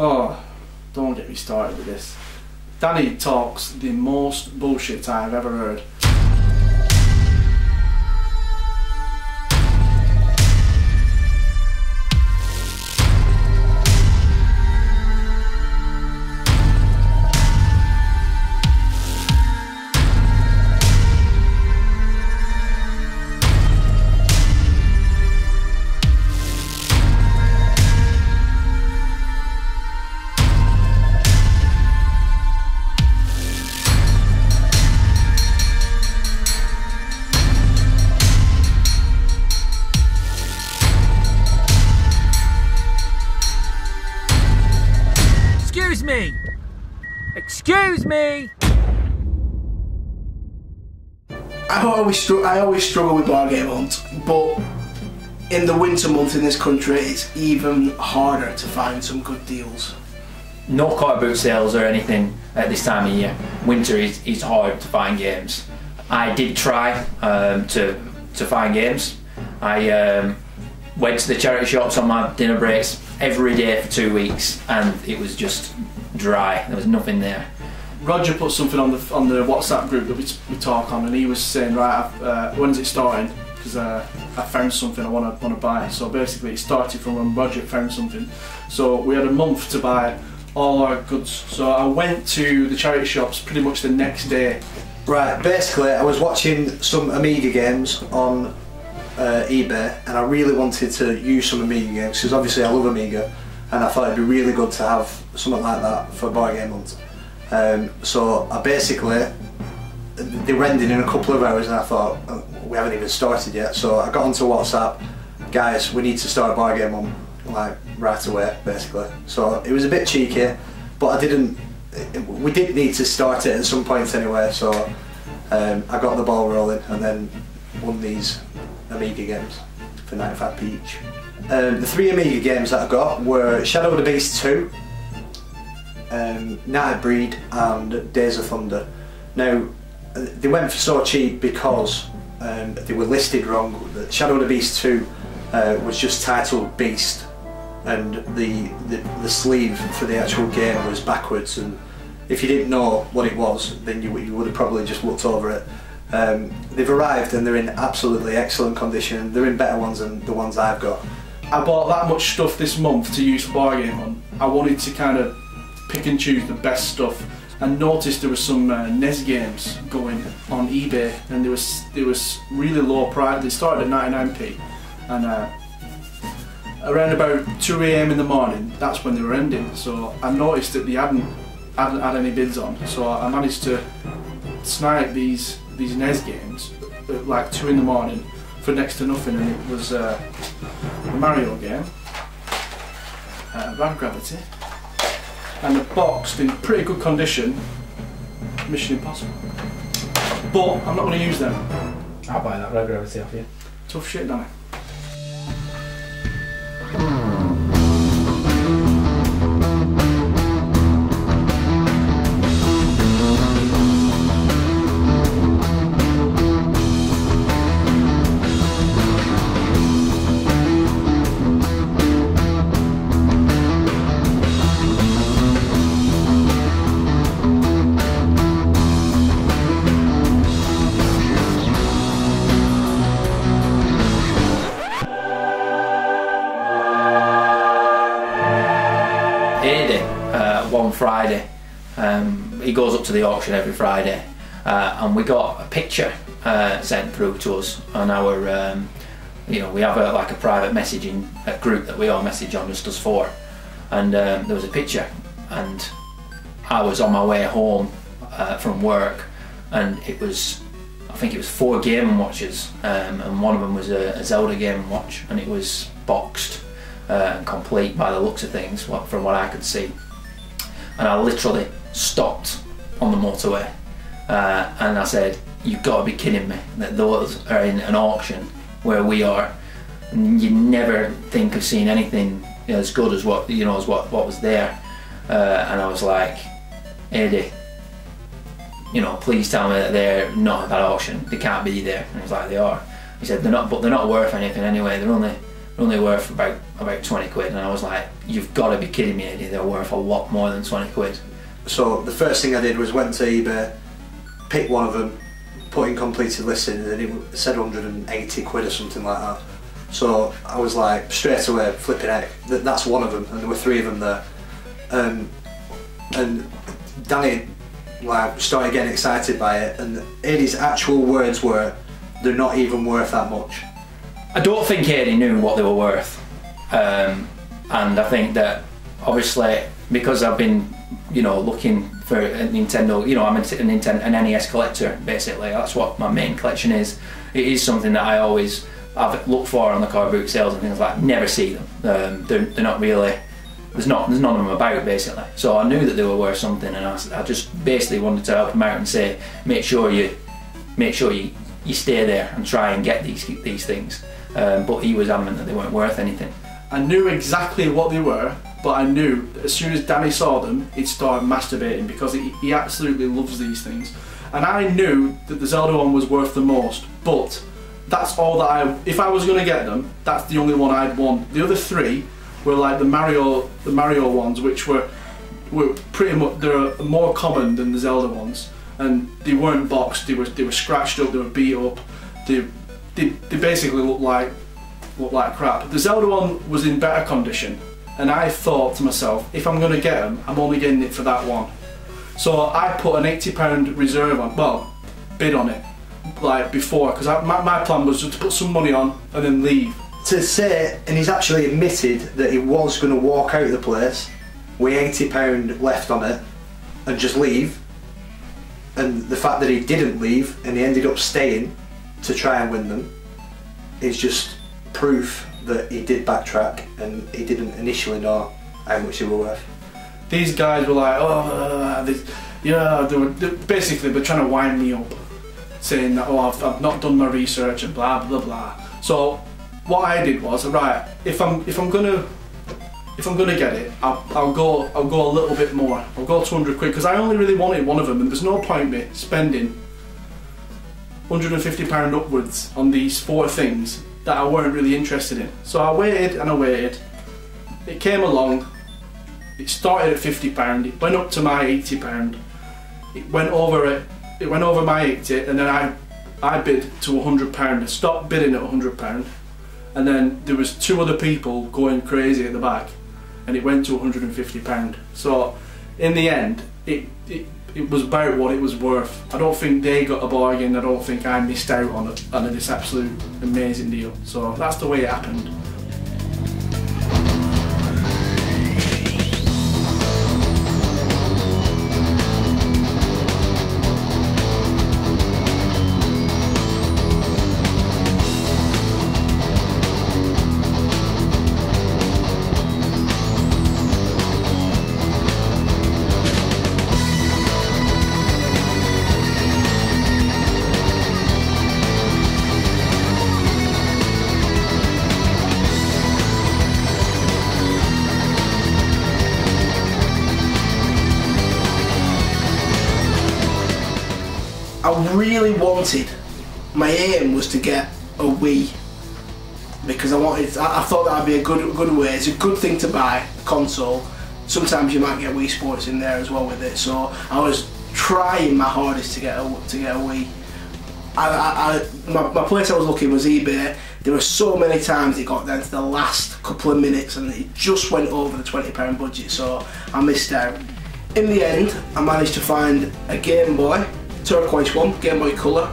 Oh, don't get me started with this. Danny talks the most bullshit I've ever heard. Excuse me! I always struggle with bargain hunt, but in the winter months in this country it's even harder to find some good deals. No car boot sales or anything at this time of year. Winter is hard to find games. I did try to find games. I went to the charity shops on my dinner breaks every day for 2 weeks and it was just dry. There was nothing there. Roger put something on the WhatsApp group that we talk on, and he was saying, right, when's it starting? Because I found something I want to buy. So basically, it started from when Roger found something. So we had a month to buy all our goods. So I went to the charity shops pretty much the next day. Right, basically, I was watching some Amiga games on eBay, and I really wanted to use some Amiga games because obviously I love Amiga, and I thought it'd be really good to have something like that for bargain hunt. So I basically, they were ending in a couple of hours and I thought, oh, we haven't even started yet. So I got onto WhatsApp, guys, we need to start a bargain hunt, like right away basically. So it was a bit cheeky, but we did need to start it at some point anyway, so I got the ball rolling and then won these Amiga games for 95p each. The 3 Amiga games that I got were Shadow of the Beast 2, Nightbreed and Days of Thunder. Now they went for so cheap because they were listed wrong. Shadow of the Beast 2 was just titled Beast, and the sleeve for the actual game was backwards, and if you didn't know what it was then you would have probably just looked over it. They've arrived and they're in absolutely excellent condition. They're in better ones than the ones I've got. I bought that much stuff this month to use for bargain hunt. I wanted to kind of pick and choose the best stuff, and noticed there was some NES games going on eBay, and there was really low price. They started at 99p, and around about 2 AM in the morning, that's when they were ending. So I noticed that they hadn't had any bids on, so I managed to snipe these NES games at like 2 in the morning for next to nothing, and it was a Mario game, Rad Gravity, and the box in pretty good condition, Mission Impossible. But I'm not going to use them. I'll buy that Rad Gravity off you. Tough shit, Danny. One Friday, he goes up to the auction every Friday, and we got a picture sent through to us on our, you know, we have like a private messaging group that we all message on, just us four, and there was a picture, and I was on my way home from work, and it was, I think it was 4 Game & Watches, and one of them was a Zelda Game & Watch, and it was boxed and complete by the looks of things, from what I could see. And I literally stopped on the motorway and I said, you've got to be kidding me that those are in an auction where we are. You never think of seeing anything as good as what was there. And I was like, Eddie, you know, please tell me that they're not at that auction. They can't be there. And he was like, they are. He said, they're not, but they're not worth anything anyway. They're They're only worth about 20 quid, and I was like, you've got to be kidding me, Eddie, they're worth a lot more than 20 quid. So the first thing I did was went to eBay, picked one of them, put in completed listing, and it said 180 quid or something like that. So I was like, straight away, flipping heck, that's one of them, and there were 3 of them there. And Danny like started getting excited by it, and Eddie's actual words were, they're not even worth that much. I don't think Eddie knew what they were worth, and I think that obviously because I've been, you know, looking for a Nintendo, you know, I'm an NES collector basically. That's what my main collection is. It is something that I always have looked for on the card boot sales and things like that. Never see them. They're not really. There's none of them about basically. So I knew that they were worth something, and I just basically wanted to help him out and say, make sure you stay there and try and get these things. But he was adamant that they weren't worth anything. I knew exactly what they were, but I knew that as soon as Danny saw them, he'd start masturbating because he absolutely loves these things. And I knew that the Zelda one was worth the most, but that's all that if I was going to get them, that's the only one I'd want. The other 3 were like the Mario ones, which were pretty much, they're more common than the Zelda ones, and they weren't boxed. They were scratched up. They were beat up. They basically looked like crap. The Zelda one was in better condition, and I thought to myself, if I'm going to get them, I'm only getting it for that one. So I put an £80 reserve on, well, bid on it, like before, because my plan was just to put some money on and then leave. To say, and he's actually admitted that he was going to walk out of the place with £80 left on it and just leave, and the fact that he didn't leave and he ended up staying to try and win them is just proof that he did backtrack and he didn't initially know how much they were worth. These guys were like, they basically were trying to wind me up, saying that, oh, I've not done my research and blah blah blah. So what I did was, right, if I'm gonna get it, I'll go a little bit more. I'll go 200 quid because I only really wanted one of them, and there's no point me spending £150 upwards on these 4 things that I weren't really interested in. So I waited and I waited. It came along. It started at £50. It went up to my £80. It went over it. It went over my 80, and then I bid to £100. I stopped bidding at £100, and then there was 2 other people going crazy at the back, and it went to £150. So in the end, it was about what it was worth. I don't think they got a bargain. I don't think I missed out on this absolute amazing deal. So that's the way it happened. I really wanted, my aim was to get a Wii, because I thought that would be a good way. It's a good thing to buy, a console. Sometimes you might get Wii Sports in there as well with it, so I was trying my hardest to get a Wii. My place I was looking was eBay. There were so many times it got down to the last couple of minutes and it just went over the £20 budget, so I missed out. In the end, I managed to find a Game Boy, turquoise one, Game Boy Color.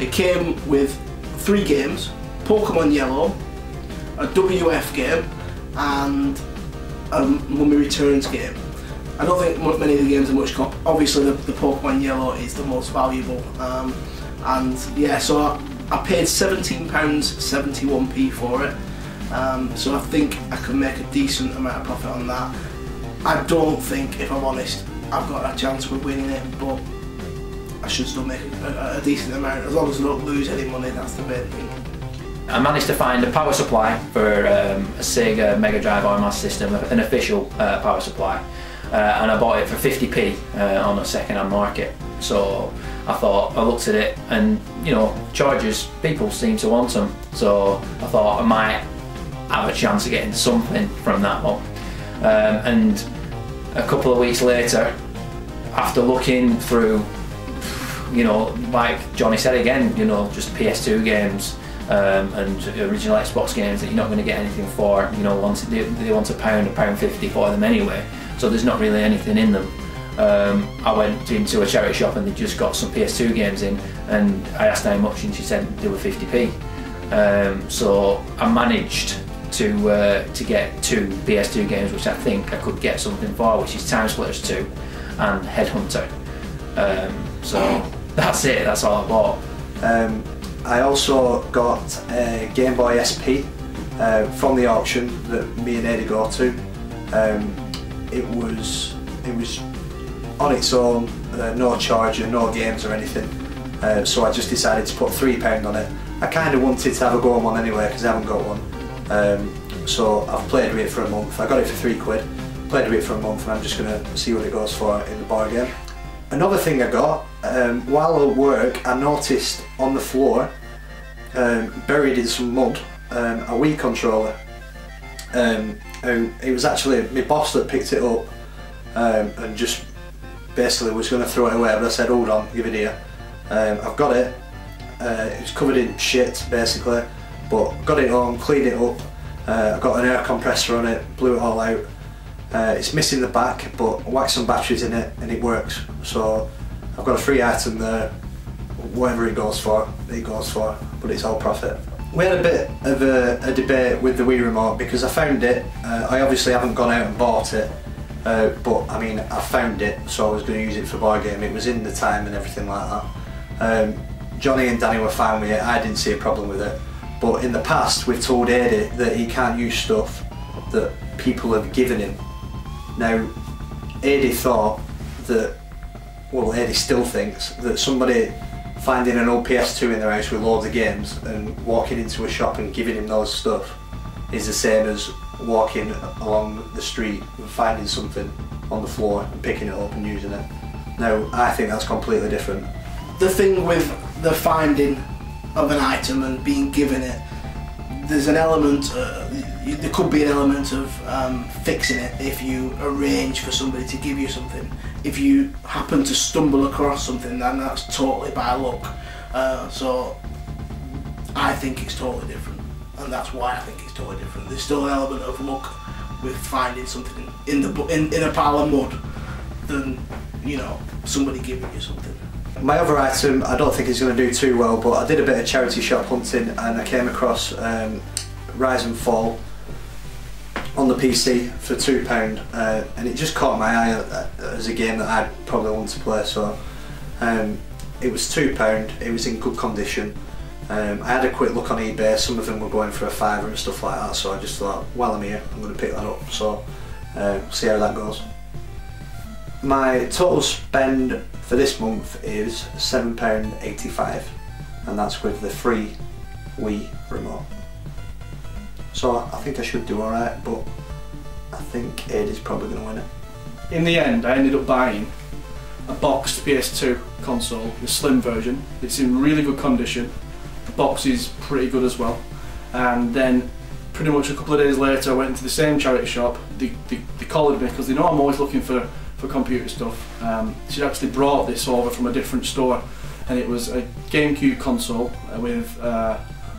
It came with 3 games, Pokemon Yellow, a WF game, and a Mummy Returns game. I don't think many of the games are much comp. Obviously the Pokemon Yellow is the most valuable, and yeah, so I paid £17.71p for it, so I think I can make a decent amount of profit on that. I don't think, if I'm honest, I've got a chance of winning it, but I should still make a decent amount, as long as I don't lose any money. That's the main thing. I managed to find a power supply for a Sega Mega Drive or Master System, an official power supply, and I bought it for 50p on a second-hand market. So I looked at it, and you know, chargers, people seem to want them. So I thought I might have a chance of getting something from that one. And a couple of weeks later, after looking through, you know, like Johnny said again, you know, just PS2 games and original Xbox games that you're not going to get anything for, you know, once they want £1.50 for them anyway, so there's not really anything in them. I went into a charity shop and they just got some PS2 games in, and I asked how much and she said they were 50p. So I managed to get 2 PS2 games which I think I could get something for, which is Time Splitters 2 and Headhunter. So that's it, that's all I bought. I also got a Game Boy SP from the auction that me and Eddie got to. It was on its own, no charger, no games or anything. So I just decided to put £3 on it. I kind of wanted to have a go on one anyway because I haven't got one. So I've played with it for a month. I got it for £3, played with it for a month, and I'm just going to see what it goes for in the bargain. Another thing I got, while at work, I noticed on the floor, buried in some mud, a Wii controller. It was actually my boss that picked it up and just basically was going to throw it away, but I said, hold on, give it here. I've got it. It's covered in shit basically, but got it home, cleaned it up. I got an air compressor on it, blew it all out. It's missing the back, but whacked some batteries in it and it works. So I've got a free item there. Whatever it goes for, but it's all profit. We had a bit of a debate with the Wii remote because I found it. I obviously haven't gone out and bought it, but I mean I found it, so I was going to use it for barGAME. It was in the time and everything like that. Johnny and Danny were fine with it. I didn't see a problem with it. But in the past, we've told Eddie that he can't use stuff that people have given him. Now, Eddie thought that, well, Eddie still thinks that somebody finding an old PS2 in their house with loads of games and walking into a shop and giving him those stuff is the same as walking along the street and finding something on the floor and picking it up and using it. Now, I think that's completely different. The thing with the finding of an item and being given it, there's an element, there could be an element of fixing it if you arrange for somebody to give you something. If you happen to stumble across something, then that's totally by luck. So I think it's totally different, and that's why I think it's totally different. There's still an element of luck with finding something in a pile of mud than, you know, somebody giving you something. My other item, I don't think is going to do too well, but I did a bit of charity shop hunting and I came across Rise and Fall on the PC for £2, and it just caught my eye as a game that I'd probably want to play. So it was £2, it was in good condition. I had a quick look on eBay, some of them were going for a £5 and stuff like that, so I just thought, while I'm here, I'm going to pick that up, so see how that goes. My total spend for this month is £7.85, and that's with the free Wii remote. So I think I should do alright, but I think Eddie's probably going to win it. In the end, I ended up buying a boxed PS2 console, the slim version. It's in really good condition. The box is pretty good as well. And then pretty much a couple of days later I went into the same charity shop. They collared me because they know I'm always looking for computer stuff. She actually brought this over from a different store, and it was a GameCube console with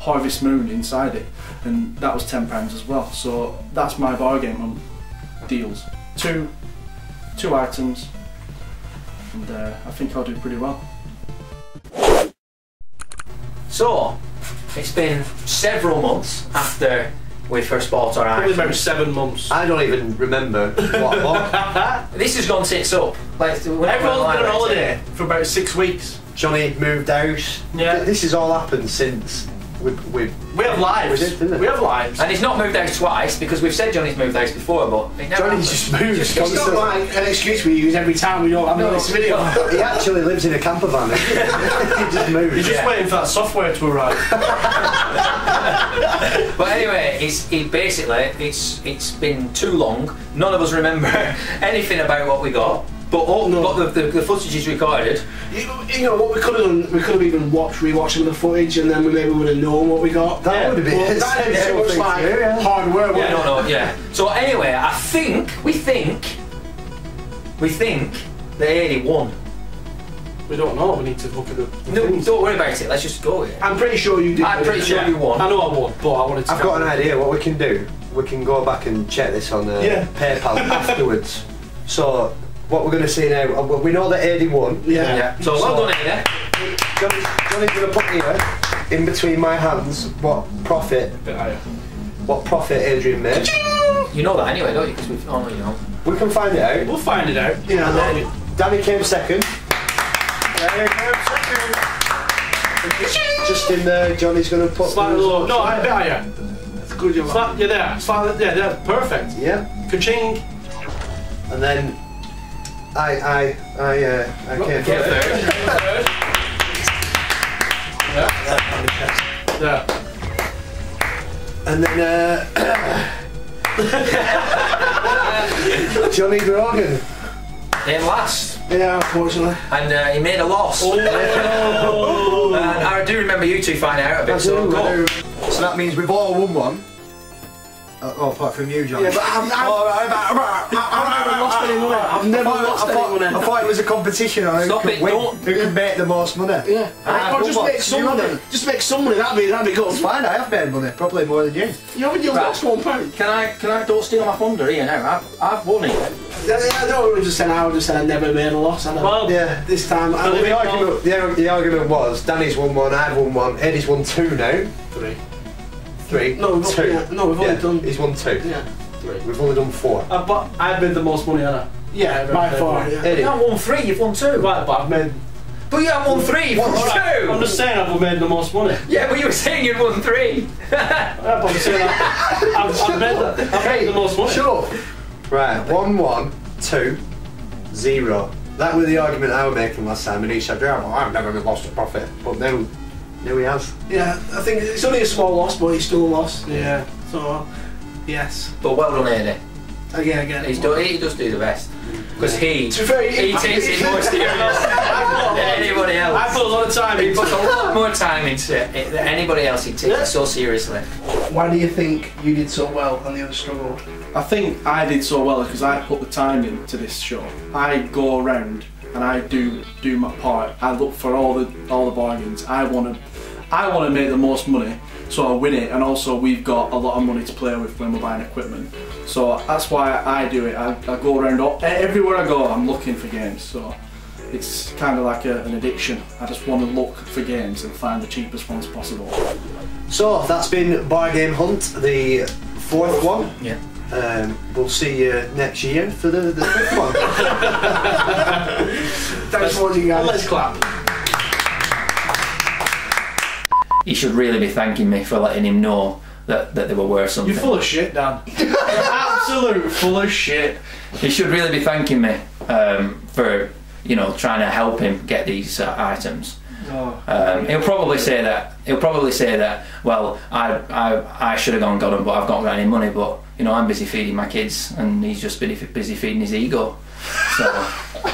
Harvest Moon inside it, and that was £10 as well. So that's my bargain on deals. Two items, and I think I'll do pretty well. So it's been several months after we first bought our Probably items. about 7 months. I don't even remember what I bought. This has gone tits up. Like, Everyone's been on holiday for about 6 weeks. Johnny moved house. Yeah. This has all happened since we have lives. We did, didn't it? We have lives. And he's not moved house twice, because we've said Johnny's moved house before, but it never Johnny's happened. just moved. It's not like an excuse we use every time we don't have this video. He actually lives in a camper van. He just moved. You're just waiting for that software to arrive. But anyway, it's been too long. None of us remember anything about what we got. but the footage is recorded. You know what we could have done? We could have even rewatched some of the footage, and then we maybe would have known what we got. That would have been That is too much like hard work. Yeah, no, yeah. So anyway, we think that Eddie won. We don't know. We need to look at the No, things. don't worry about it. Let's just go with it. I'm pretty sure you did. I'm pretty sure you won. I know I won, but I wanted to. I've got an idea what we can do. We can go back and check this on PayPal afterwards. So what we're going to see now, we know that Eddie won. Yeah. So well done, Eddie. Johnny's going to put here, in between my hands, what profit Adrian made. You know that anyway, don't you? Because we've you know. We can find it out. We'll find it out. Yeah. And then Danny came second. Just in there, Johnny's going to put. Slightly low. No, I bet I am. That's good job. You're there. Slightly, yeah, there. Perfect. Yeah. Ka-ching. And then I came third. Yeah. And then Johnny Grogan. Came last. Yeah, unfortunately. And he made a loss. Oh. And I do remember you two finding out a bit, so go. So that means we've all won one. Apart from you, John. Yeah, but I've never lost any money. I've never lost any money. I thought it was a competition on Stop it, don't. who can make the most money. Yeah. Or just make some money. Just make some money. That'd be good. It's fine. I have made money, probably more than you. You haven't lost £1. Can I don't steal my thunder here now. I've won it. Yeah, I would just say I never made a loss. Well, yeah. This time, the argument was Danny's won one, I've won one, Eddie's won two now. Three. No, we've two. only done. He's won two. Yeah. We've only done four. but I've made the most money, haven't I? Yeah, by far. Yeah. Eddie. You haven't won 3, you've won 2. Right, but I've made. But you haven't won 3, you've won 2. I'm just saying I've made the most money. Yeah, but you were saying you'd won 3. Yeah, but I'm saying I've made the most money. Shut up. Right, 1, 1, 2, 0. That was the argument I was making last time, and he said, "Yeah, well, I've never lost a profit," but now he has. Yeah, I think it's only a small loss, but he's still a loss. Yeah. So, yes. But well done, Eddie. Again. He does do the best. Because he takes it more serious than anybody else. I put a lot of time He into puts a lot more time into it than anybody else. He takes it so seriously. Why do you think you did so well and the others struggled? I think I did so well because I put the time into this show. I go around and I do my part. I look for all the bargains. I want to make the most money, so I win it. And also we've got a lot of money to play with when we're buying equipment. So that's why I do it. I go around everywhere I go. I'm looking for games. So it's kind of like an addiction. I just want to look for games and find the cheapest ones possible. So that's been barGAME Hunt, the 4th one. Yeah. We'll see you next year for the 5th one. Thanks for watching, guys. Let's clap. He should really be thanking me for letting him know that they were worth something. You're full of shit, Dan. You're absolute full of shit. He should really be thanking me for trying to help him get these items. Oh. He'll probably say that. Well, I should have gone and got them, but I've not got any money. But I'm busy feeding my kids, and he's just busy feeding his ego. So.